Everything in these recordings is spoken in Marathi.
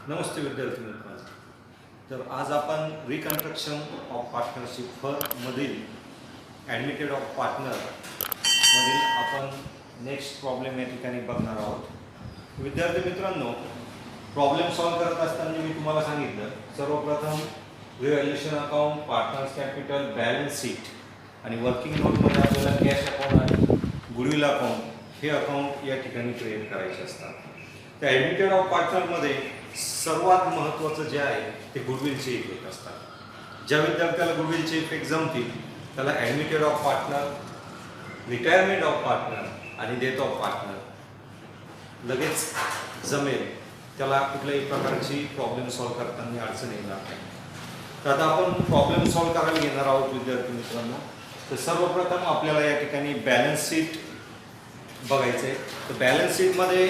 नमस्ते विद्यार्थी मित्रांनो. तर आज आपण रिकन्स्ट्रक्शन ऑफ पार्टनरशिप फर्ममधील ॲडमिटेड ऑफ पार्टनर मधील आपण नेक्स्ट प्रॉब्लेम या ठिकाणी बघणार आहोत. विद्यार्थी मित्रांनो, प्रॉब्लेम सॉल्व करत असताना मी तुम्हाला सांगितलं सर्वप्रथम revaluation account, partners capital, balance sheet आणि वर्किंग नोटमध्ये आपल्याला कॅश अकाउंट आणि गुडविल अकाउंट हे अकाउंट या ठिकाणी क्रिएट करायचे असतात. त्या ॲडमिटेड ऑफ पार्टनरमध्ये सर्वात महत्त्वाचं जे आहे ते गुडविलचे इफेक्ट असतात. ज्या विद्यार्थ्याला गुडविलचे इफेक्ट जमतील त्याला admitted of partner, retirement of partner आणि डेथ ऑफ पार्टनर लगेच जमेल. त्याला कुठल्याही प्रकारची प्रॉब्लेम सॉल्व करताना अडचण येणार नाही. तर आता आपण प्रॉब्लेम सॉल्व करायला घेणार आहोत विद्यार्थी मित्रांनो. तर सर्वप्रथम आपल्याला या ठिकाणी बॅलन्स शीट बघायचं आहे. तर बॅलन्स शीटमध्ये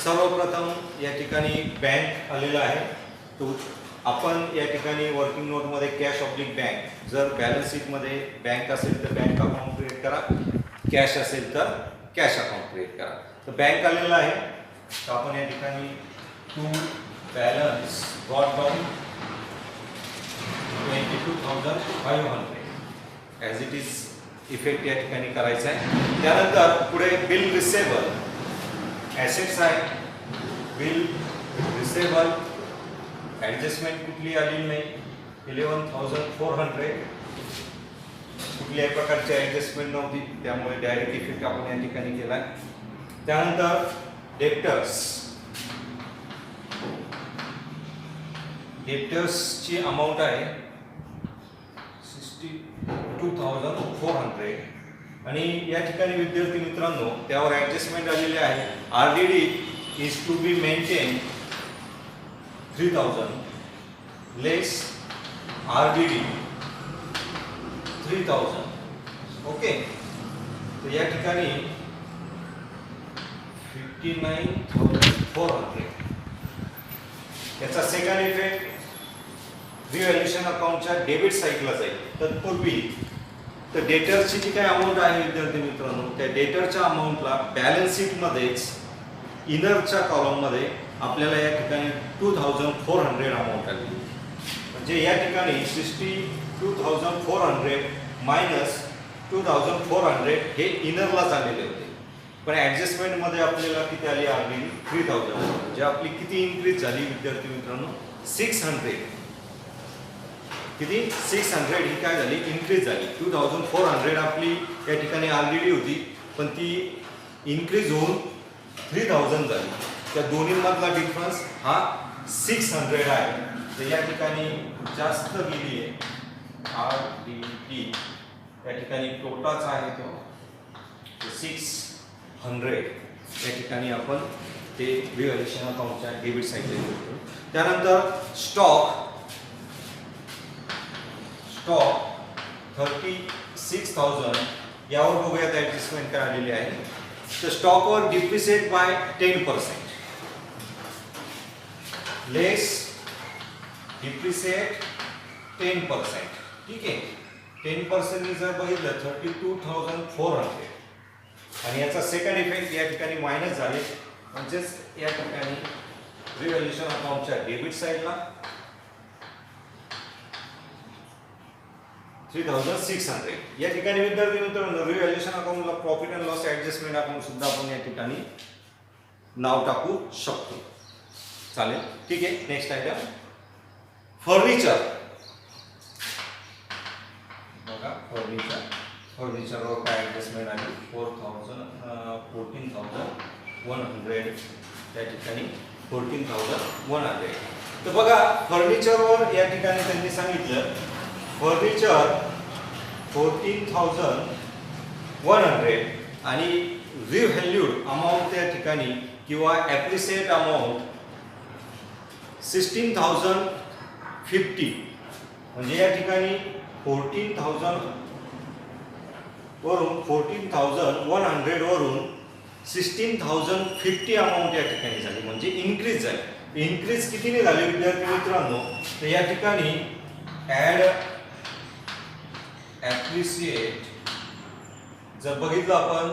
सर्वप्रथम या ठिकाणी बँक आलेला आहे. तो आपण या ठिकाणी वर्किंग नोटमध्ये कॅश ऑब्लिक बँक, जर बॅलन्स शीटमध्ये बँक असेल तर बँक अकाउंट क्रिएट करा, कॅश असेल तर कॅश अकाउंट क्रिएट करा. तर बँक आलेला आहे तर आपण या ठिकाणी to balance brought down 22,500 as it is effect या ठिकाणी करायचा आहे. त्यानंतर पुढे बिल रिसेबल ॲसेट्स आहे. बिल रिसेबल ॲडजस्टमेंट कुठली आलेली नाही. 11,400 कुठल्याही प्रकारची ॲडजस्टमेंट नव्हती, त्यामुळे डायरेक्ट इफेक्ट आपण या ठिकाणी केला. त्यानंतर डेप्टर्सची अमाऊंट आहे 62,400 आणि या ठिकाणी विद्यार्थी मित्रांनो त्यावर ॲडजस्टमेंट आलेली आहे. RDD is to be maintain 3,000 less RDD 3,000. Okay, तर या ठिकाणी 59,400. याचा सेकंड इफेक्ट रिव्हॅल्युएशन अकाउंटच्या डेबिट साईडला जाईल. तत्पूर्वी तर डेटरची जी काही अमाऊंट आहे विद्यार्थी मित्रांनो, त्या डेटरच्या अमाऊंटला बॅलन्स शीटमध्येच इनरच्या कॉलममध्ये आपल्याला या ठिकाणी 2,400 अमाऊंट आली. म्हणजे या ठिकाणी 62,400 मायनस 2,400 हे इनरलाच आलेले होते. पण ॲडजस्टमेंटमध्ये आपल्याला किती आली? आली 3,000. म्हणजे आपली किती इन्क्रीज झाली विद्यार्थी मित्रांनो? 600. किती? 600 ही काय झाली? इन्क्रीज झाली. 2,400 आपली या ठिकाणी RDD होती, पण ती इन्क्रीज होऊन 3,000 झाली. त्या दोन्हीमधला डिफरन्स हा 600 आहे. तर या ठिकाणी जास्त गेली आहे RDD. या ठिकाणी तोटाच आहे तो 600. या ठिकाणी आपण ते रिव्हॅल्युएशन अकाउंटच्या डेबिट साईडला घेतो. त्यानंतर स्टॉक 36,000 यावर बघूयात ॲडजस्टमेंट काय आलेली आहे. तर स्टॉकवर डिप्रिसिएट बाय 10%, लेस डिप्रिसिएट 10%. ठीक आहे, 10% जर बघितलं 32,400 आणि याचा सेकंड इफेक्ट या ठिकाणी मायनस झाले. म्हणजेच या ठिकाणी रिव्हॅल्युएशन अकाउंटच्या डेबिट साईडला 3,600. या ठिकाणी विद्यार्थी मित्रांनो रिव्हॅल्युएशन अकाउंटला profit and loss adjustment account सुद्धा आपण या ठिकाणी नाव टाकू शकतो. चालेल, ठीक आहे. Next item furniture. बघा फर्निचरवर काय ॲडजस्टमेंट आली? 14,100. या ठिकाणी 14,100. तर बघा फर्निचरवर या ठिकाणी त्यांनी सांगितलं फर्निचर 14,100 आणि रिव्हॅल्यूड अमाऊंट या ठिकाणी किंवा ॲप्रिसिएट अमाऊंट 16,050. म्हणजे या ठिकाणी 14,000 वरून 14,100 वरून 16,050 अमाऊंट या ठिकाणी झाली. म्हणजे इन्क्रीज झाली. इन्क्रीज कितीने झाली विद्यार्थी मित्रांनो? तर या ठिकाणी ॲड ॲप्रिसिएट जर बघितलं आपण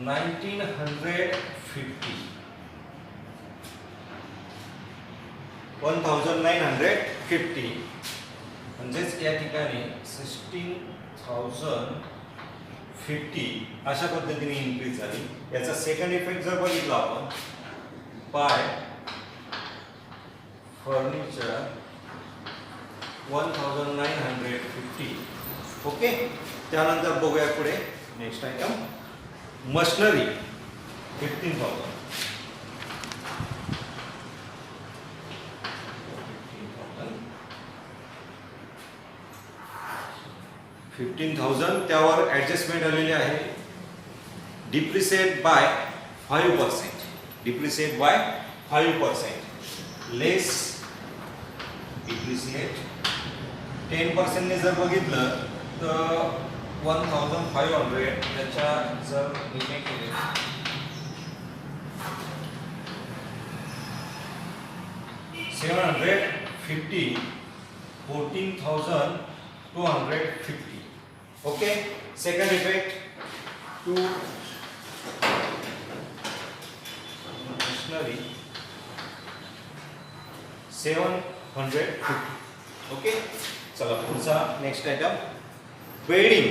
1950 1950 म्हणजेच या ठिकाणी 16,050 अशा पद्धतीने इन्क्रीज झाली. याचा सेकंड इफेक्ट जर बघितला आपण बाय फर्निचर 1950. ओके. त्यानंतर बघूया पुढे नेक्स्ट आयटम मशिनरी 15,000. 15,000 त्यावर ॲडजस्टमेंट आलेली आहे. Depreciate by 5%. Depreciate by 5%. Less depreciate 10% ने जर बघितलं तर 1,500 त्याच्या जर निमे केले 750 14,250. Okay. Second effect to machinery 750. Okay. चला पुढचा नेक्स्ट आयटम वेल्डिंग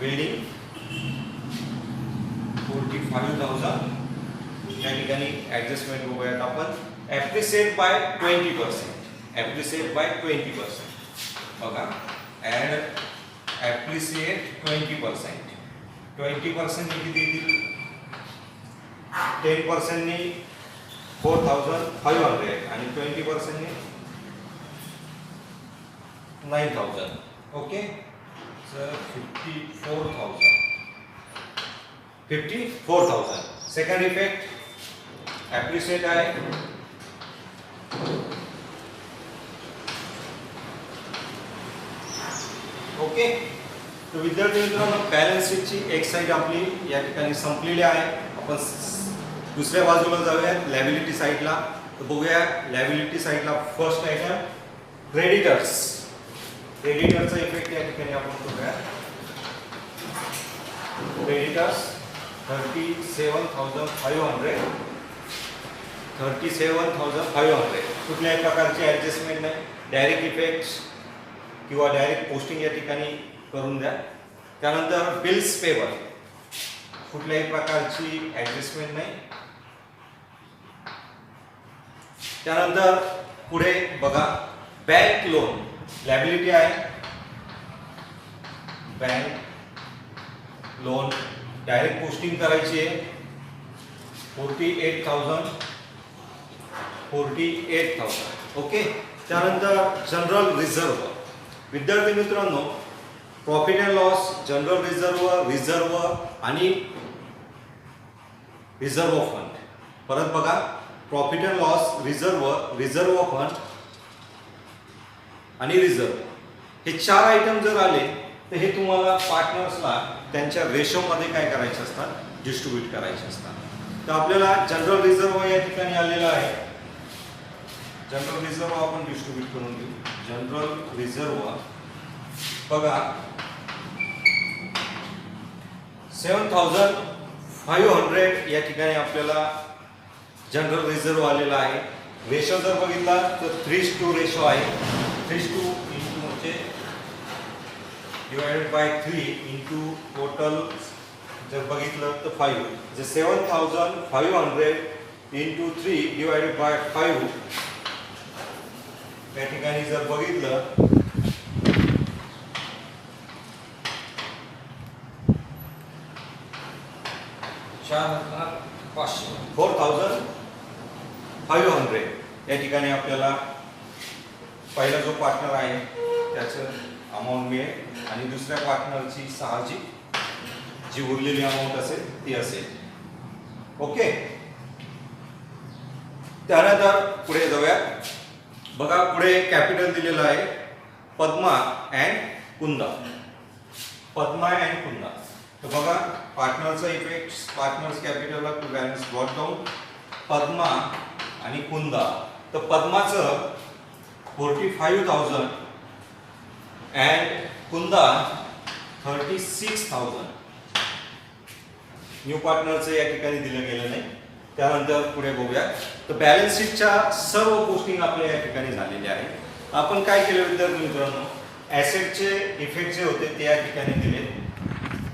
वेल्डिंग 45,000. या ठिकाणी ॲडजस्टमेंट बघूयात आपण. Appreciate by 20%. Appreciate by 20%. बघा ॲड ॲप्रिसिएट 20%. 20% किती देतील? 10% ने 4,500 आणि 20% ने 9,000. Okay. Sir 54,000. Second effect appreciate आहे. ओके. तर विद्यार्थी मित्रांनो बॅलन्स शीटची एक साईड आपली या ठिकाणी संपलेली आहे. आपण दुसऱ्या बाजूला जाऊया लायबिलिटी साईडला. तर बघूया लायबिलिटी साईडला फर्स्ट आयटम क्रेडिटर्स. क्रेडिटरचा इफेक्ट या ठिकाणी आपण बघूया. क्रेडिटर्स 37,500. 37,500. कुठल्याही प्रकारची ॲडजस्टमेंट नाही. डायरेक्ट इफेक्ट्स किंवा डायरेक्ट पोस्टिंग या ठिकाणी करून द्या. त्यानंतर बिल्स पेबल कुठल्याही प्रकारची ॲडजस्टमेंट नाही. त्यानंतर पुढे बघा बँक लोन लायबिलिटी आहे. बँक लोन डायरेक्ट पोस्टिंग करायची आहे 48,000. ओके. त्यानंतर जनरल रिझर्व. विद्यार्थी मित्रांनो profit and loss, general reserve आणि रिझर्व फंड. परत बघा profit and loss, reserve fund आणि रिझर्व हे चार आयटम जर आले तर हे तुम्हाला पार्टनर्सला त्यांच्या रेशोमध्ये काय करायचे असतात? डिस्ट्रीब्यूट करायचे असतात. तर आपल्याला जनरल रिझर्व या ठिकाणी आलेला आहे. जनरल रिझर्व आपण डिस्ट्रीब्यूट करून घेऊ. जनरल रिझर्व बघा 7,500 या ठिकाणी आपल्याला जनरल रिझर्व आलेला आहे. रेशो जर बघितला तर 3:2 रेशो आहे. 3:2 म्हणजे डिवाइडेड बाय 3 इंटू टोटल जर बघितलं तर 5. जे 7,500 इंटू 3 डिवाइडेड बाय 5 या ठिकाणी जर बघितलं 4,500 या ठिकाणी आपल्याला पहिला जो पार्टनर आहे त्याचं अमाऊंट मिळेल आणि दुसऱ्या पार्टनरची साहजिक जी उरलेली अमाऊंट असेल ती असेल. ओके. त्यानंतर पुढे जाऊया. बघा पुढे कॅपिटल दिलेलं आहे पद्मा अँड कुंदा. तर बघा पार्टनरचा इफेक्ट पार्टनर्स कॅपिटलला to balance brought down Padma आणि कुंदा. तर पद्माचं 45,000 अँड कुंदा 36,000. न्यू पार्टनरचं या ठिकाणी दिलं गेलं नाही. त्यानंतर पुढे बघूया. तर बॅलन्स शीटच्या सर्व पोस्टिंग आपल्या या ठिकाणी झालेल्या आहेत. आपण काय केलं विद्यार्थी मित्रांनो, ॲसेटचे इफेक्ट जे होते ते या ठिकाणी दिले.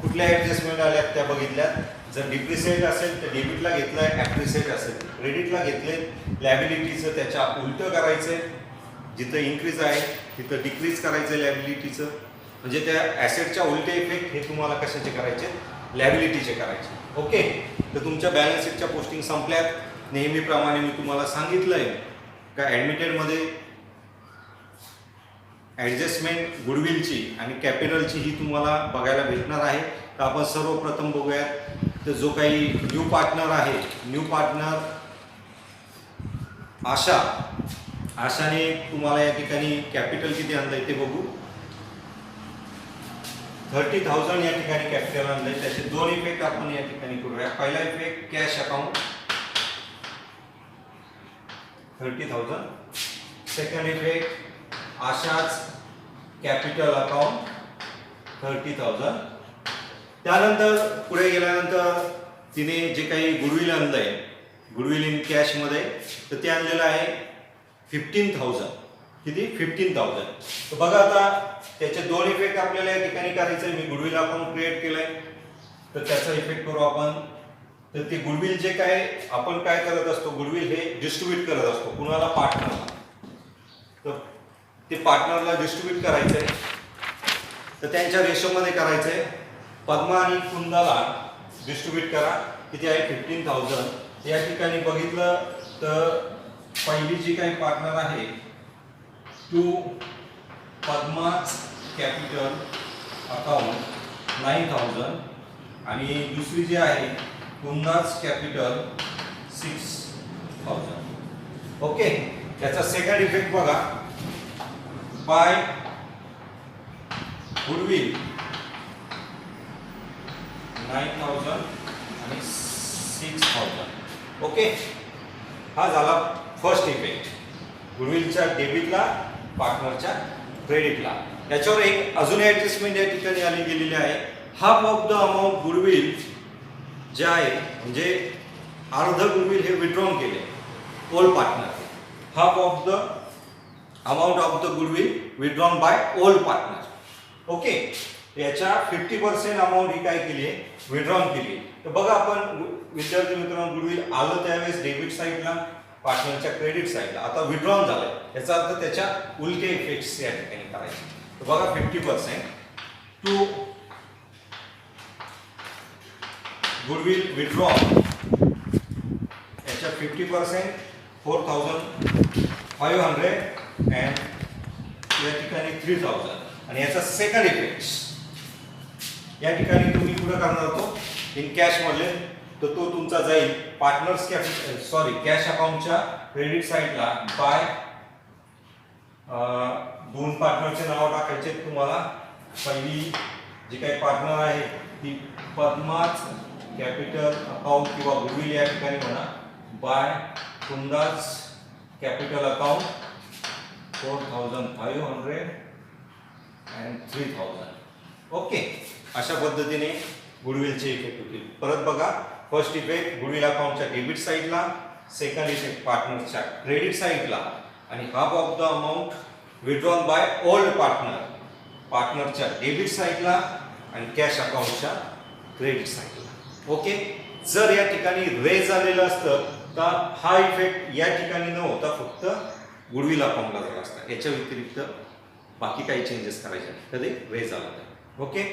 कुठल्या ॲडजस्टमेंट आल्या त्या बघितल्या. जर डिप्रिसिएट असेल तर डेबिटला घेतलंय, ॲप्रिसिएट असेल क्रेडिटला घेतले. लॅबिलिटीचं त्याच्या उलटं करायचंय, जिथं इन्क्रीज आहे तिथं डिक्रीज करायचं लॅबिलिटीचं. म्हणजे त्या ॲसेटच्या उलटे इफेक्ट हे तुम्हाला कशाचे करायचे, लॅबिलिटीचे करायचे. ओके. तर तुमच्या बॅलन्स शीटच्या पोस्टिंग संपल्यात. नेहमीप्रमाणे मी तुम्हाला सांगितलंय का ॲडमिटेडमध्ये ॲडजस्टमेंट गुडविलची आणि कॅपिटलची ही तुम्हाला बघायला भेटणार आहे. तर आपण सर्वप्रथम बघूयात. तर जो काही न्यू पार्टनर आहे, न्यू पार्टनर आशाने तुम्हाला या ठिकाणी कॅपिटल किती आणलंय ते बघू. 30,000 या ठिकाणी कॅपिटल आणलंय. त्याचे दोन इफेक्ट आपण या ठिकाणी करूया. पहिला effect cash account 30,000. Second effect आशाच कॅपिटल अकाउंट 30,000. त्यानंतर पुढे गेल्यानंतर तिने जे काही गुडविल आणलंय, गुडविल इन कॅशमध्ये, तर ते आणलेलं आहे 15,000. किती? 15,000. तर बघा आता त्याचे दोन इफेक्ट आपल्याला या ठिकाणी करायचे. मी गुडविल अकाउंट क्रिएट केलंय, तर त्याचा इफेक्ट करू आपण. तर ते गुडविल जे काय आपण काय करत असतो, गुडविल हे डिस्ट्रीब्यूट करत असतो कुणाला, पार्टनरला. तर ते पार्टनरला डिस्ट्रीब्यूट करायचंय. तर त्यांच्या रेशोमध्ये करायचंय. पद्मा आणि कुंदाला डिस्ट्रीब्यूट करा. किती आहे? 15,000. या ठिकाणी बघितलं तर पहिली जी काही पार्टनर आहे टू पद्माच कॅपिटल अकाउंट 9,000 आणि दुसरी जी आहे कुंदाच कॅपिटल 6,000. ओके. त्याचा सेकंड इफेक्ट बघा. बाय गुडविल 9,000 आणि 6,000. ओके. हा झाला फर्स्ट इफेक्ट गुडविलच्या डेबिटला, पार्टनरच्या क्रेडिटला. त्याच्यावर एक अजून ॲडजस्टमेंट या ठिकाणी आली गेलेली आहे. Half of the amount goodwill जे आहे, म्हणजे अर्ध गुडविल हे विड्रॉन केले old partner. Half of the amount of the goodwill withdrawn by old partner. Okay. याच्या 50% अमाऊंट ही काय केली आहे, विड्रॉन केली. तर बघा आपण विद्यार्थी मित्रांनो, गुडविल आलं त्यावेळेस डेबिट साईडला, पार्टनरच्या क्रेडिट साईडला. आता विड्रॉन झालंय, याचा अर्थ त्याच्या उलटे इफेक्ट्स या ठिकाणी करायचे. तर बघा 50% टू गुडविल विड्रॉन, याच्या 50% 4,500 अँड या ठिकाणी 3,000. आणि याचा सेकंड इफेक्ट या ठिकाणी तुम्ही पुढे करणार होतो इन कॅश मधले, तर तो तुमचा जाईल पार्टनर्स कॅश अकाउंटच्या क्रेडिट साईडला बाय दोन पार्टनरचे नाव टाकायचे तुम्हाला. पहिली जी काही पार्टनर आहे ती पद्माच कॅपिटल अकाउंट किंवा गुडविल या ठिकाणी म्हणा बाय कुंदाच कॅपिटल अकाउंट 4,500 अँड 3,000. ओके. अशा पद्धतीने गुडविलचे इफेक्ट होतील. परत बघा. फर्स्ट इफेक्ट गुडविल अकाउंटच्या डेबिट साईडला, सेकंड इफेक्ट पार्टनरच्या क्रेडिट साईडला, आणि half of the amount withdrawn by old partner, पार्टनरच्या डेबिट साईडला आणि कॅश अकाउंटच्या क्रेडिट साईडला. ओके. जर या ठिकाणी रेज झालेलं असतं तर हा इफेक्ट या ठिकाणी न होता फक्त गुडविल अकाउंटला झाला असता. याच्या व्यतिरिक्त बाकी काही चेंजेस करायचे कधी रेज आला तर. ओके.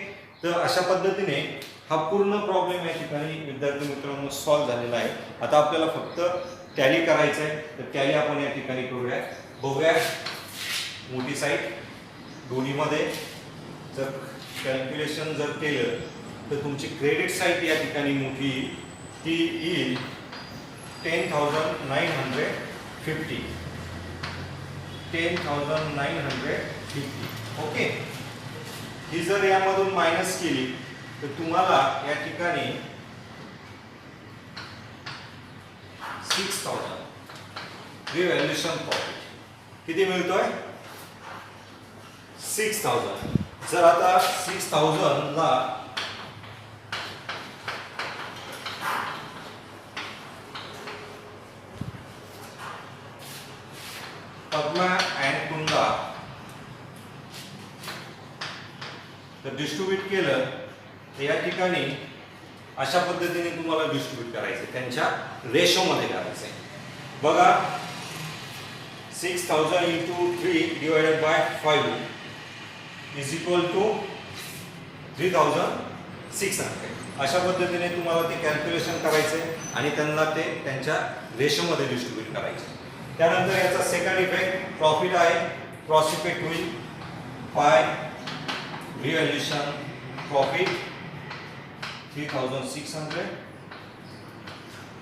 तर अशा पद्धतीने हा पूर्ण प्रॉब्लेम या ठिकाणी विद्यार्थी मित्रांनो सॉल्व्ह झालेला आहे. आता आपल्याला फक्त टॅली करायचं आहे. तर टॅली आपण या ठिकाणी करूया. बघूया मोठी साईट दोन्हीमध्ये जर कॅल्क्युलेशन जर केलं तर तुमची क्रेडिट साईट या ठिकाणी मोठी ती येईल 10,950. 10,950. ओके. ही जर यामधून मायनस केली तर तुम्हाला या ठिकाणी 6,000 रिव्हॅल्युएशन प्रॉफिट किती मिळतोय? 6,000. जर आता 6,000 ला तर डिस्ट्रीब्यूट केलं तर या ठिकाणी अशा पद्धतीने तुम्हाला डिस्ट्रीब्यूट करायचं, त्यांच्या रेशोमध्ये करायचं आहे. बघा 6000 into 3 divided by 5 is equal to 3600. अशा पद्धतीने तुम्हाला ते कॅल्क्युलेशन करायचे आणि त्यांना ते त्यांच्या रेशोमध्ये डिस्ट्रीब्यूट करायचे. त्यानंतर याचा सेकंड इफेक्ट प्रॉफिट आहे. प्रॉफिट होईल पाय रिव्हॅल्युएशन प्रॉफिट 3600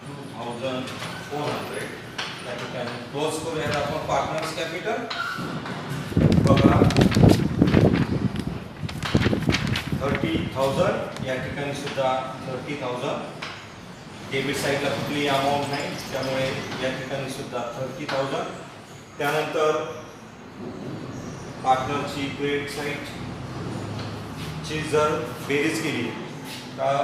2400. त्या ठिकाणी क्लोज करूया आपण पार्टनर्स कॅपिटल. बघा 30,000 या ठिकाणी सुद्धा 30,000. डेबिट साईडला कुठलीही अमाऊंट नाही त्यामुळे या ठिकाणी सुद्धा 30,000. त्यानंतर पार्टनरची क्रेडिट साईडची जर बेरीज केली तर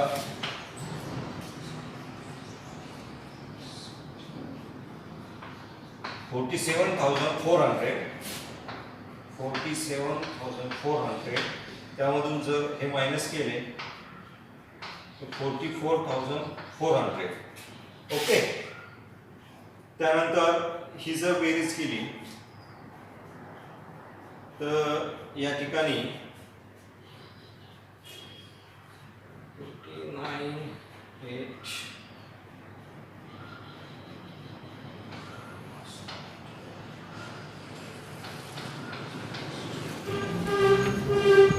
47,400 त्यामधून जर हे मायनस केले तर 44,400. ओके. त्यानंतर ही जर बेरीज केली तर या ठिकाणी 59,800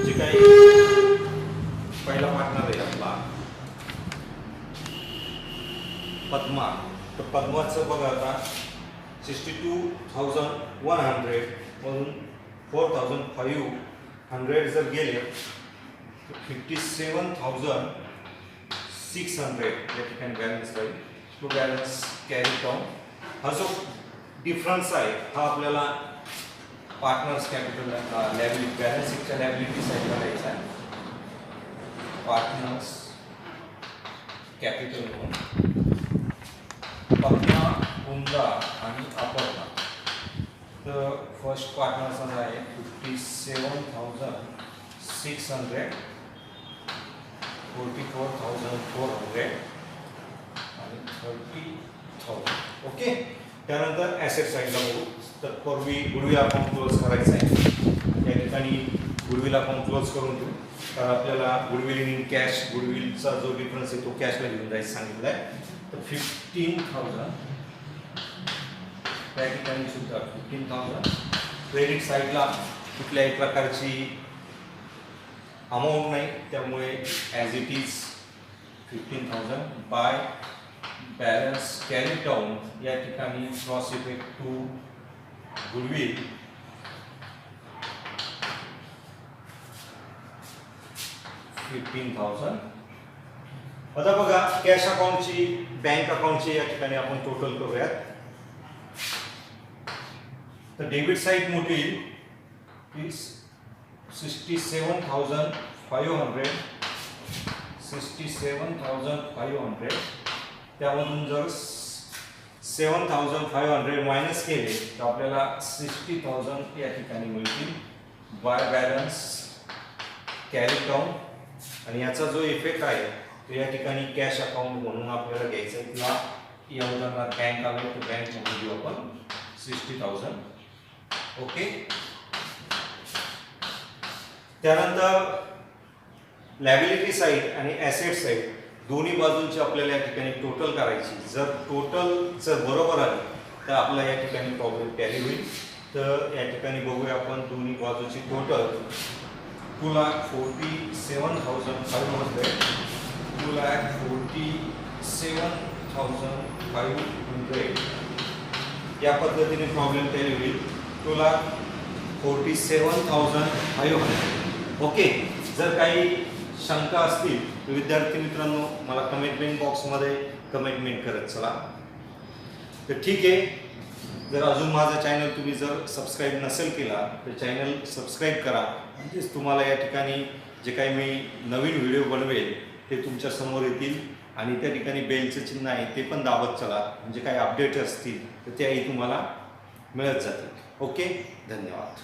जे काही पहिला पार्टनर आहे आपला पद्मा. तर पद्माचं बघा आता 62,100 मधून 4,500 जर गेले तर 57,600 या ठिकाणी बॅलन्स राहील. तो बॅलन्स कॅरी डाऊन. हा जो डिफरन्स आहे हा आपल्याला पार्टनर्स कॅपिटल लॅबिलिटी बॅलन्स शीटच्या लॅबिलिटी साईडला द्यायचा आहे. पार्टनर्स कॅपिटल म्हणून पद्मा, कुंदा आणि अपर्णा. तर फर्स्ट पार्टनरचा आहे 57,600 44,400 आणि 30,000. ओके. त्यानंतर ॲसेट साईडला बघू. तर पूर्वी गुडविल अकाउंट क्लोज करायचं आहे. या ठिकाणी गुडविल अकाउंट क्लोज करून घेऊ. तर आपल्याला गुडविल इन कॅश गुडविलचा जो डिफरन्स आहे तो कॅशला घेऊन जायचं सांगितलं आहे. तर 15,000 त्या ठिकाणी सुद्धा 15,000. क्रेडिट साईडला कुठल्याही प्रकारची अमाऊंट नाही त्यामुळे as it is 15,000 by balance carry down. या ठिकाणी क्रॉस इफेक्ट टू गुडविल 15,000. आता बघा कॅश अकाउंटची बँक अकाउंटची या ठिकाणी आपण टोटल करूयात. तर डेबिट साईड मोठी 67,500 त्यामधून जर 7,500 मायनस केले तर आपल्याला 60,000 या ठिकाणी मिळतील बाय बॅलन्स कॅरी डाऊन. आणि याचा जो इफेक्ट आहे तो या ठिकाणी कॅश अकाउंट म्हणून आपल्याला घ्यायचा आहे. किंवा या उदाहरणात बँक आलो तर बँक म्हणून घेऊ आपण 60,000. ओके. त्यानंतर लॅबिलिटी साईड आणि ॲसेट साईड दोन्ही बाजूंची आपल्याला या ठिकाणी टोटल करायची. जर टोटल जर बरोबर आली तर आपला या ठिकाणी प्रॉब्लेम टॅली होईल. तर या ठिकाणी बघूया आपण दोन्ही बाजूची टोटल 2,47,500 2,47,500 या पद्धतीने प्रॉब्लेम टॅली होईल. 2,47,500. ओके. जर काही शंका असतील तर विद्यार्थी मित्रांनो मला कमेंटमेंट बॉक्समध्ये कमेंटमेंट करत चला. तर ठीक आहे. जर अजून माझा चॅनल तुम्ही जर सबस्क्राईब नसेल केला तर चॅनल सबस्क्राईब करा. म्हणजेच तुम्हाला या ठिकाणी जे काही मी नवीन व्हिडिओ बनवेल ते तुमच्या समोर येतील. आणि त्या ठिकाणी बेलचं चिन्ह आहे ते पण दाबत चला. म्हणजे काही अपडेट असतील तर त्याही तुम्हाला मिळत जातील. ओके. धन्यवाद.